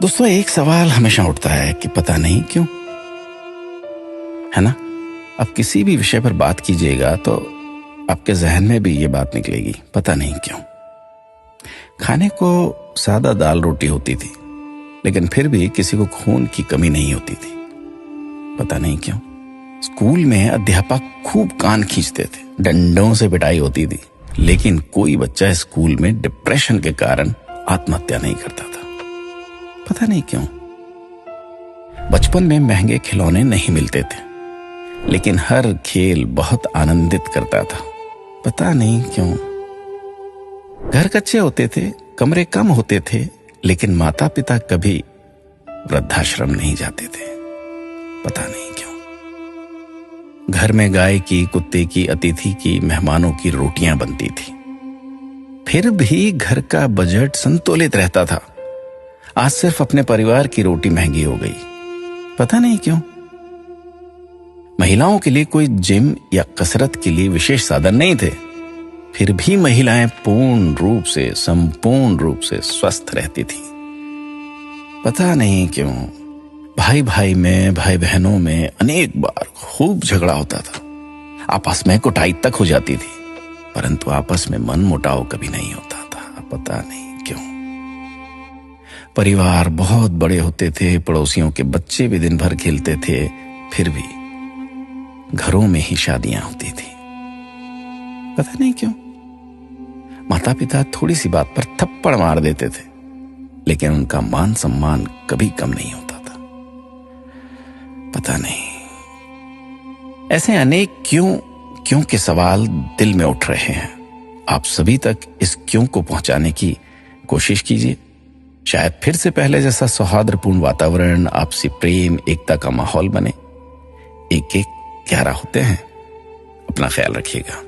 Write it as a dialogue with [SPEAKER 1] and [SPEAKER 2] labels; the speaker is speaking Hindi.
[SPEAKER 1] दोस्तों, एक सवाल हमेशा उठता है कि पता नहीं क्यों, है ना? अब किसी भी विषय पर बात कीजिएगा तो आपके जहन में भी ये बात निकलेगी, पता नहीं क्यों। खाने को सादा दाल रोटी होती थी, लेकिन फिर भी किसी को खून की कमी नहीं होती थी, पता नहीं क्यों। स्कूल में अध्यापक खूब कान खींचते थे, डंडों से पिटाई होती थी, लेकिन कोई बच्चा स्कूल में डिप्रेशन के कारण आत्महत्या नहीं करता था, पता नहीं क्यों। बचपन में महंगे खिलौने नहीं मिलते थे, लेकिन हर खेल बहुत आनंदित करता था, पता नहीं क्यों। घर कच्चे होते थे, कमरे कम होते थे, लेकिन माता पिता कभी वृद्धाश्रम नहीं जाते थे, पता नहीं क्यों। घर में गाय की, कुत्ते की, अतिथि की, मेहमानों की रोटियां बनती थी, फिर भी घर का बजट संतुलित रहता था। आज सिर्फ अपने परिवार की रोटी महंगी हो गई, पता नहीं क्यों। महिलाओं के लिए कोई जिम या कसरत के लिए विशेष साधन नहीं थे, फिर भी महिलाएं पूर्ण रूप से, संपूर्ण रूप से स्वस्थ रहती थी, पता नहीं क्यों। भाई भाई में, भाई बहनों में अनेक बार खूब झगड़ा होता था, आपस में कुटाई तक हो जाती थी, परंतु आपस में मन मुटाव कभी नहीं होता था, पता नहीं क्यों। परिवार बहुत बड़े होते थे, पड़ोसियों के बच्चे भी दिन भर खेलते थे, फिर भी घरों में ही शादियां होती थी, पता नहीं क्यों। माता पिता थोड़ी सी बात पर थप्पड़ मार देते थे, लेकिन उनका मान सम्मान कभी कम नहीं होता था, पता नहीं। ऐसे अनेक क्यों के सवाल दिल में उठ रहे हैं। आप सभी तक इस क्यों को पहुंचाने की कोशिश कीजिए। शायद फिर से पहले जैसा सौहार्दपूर्ण वातावरण, आपसी प्रेम, एकता का माहौल बने। एक एक 11 होते हैं। अपना ख्याल रखिएगा।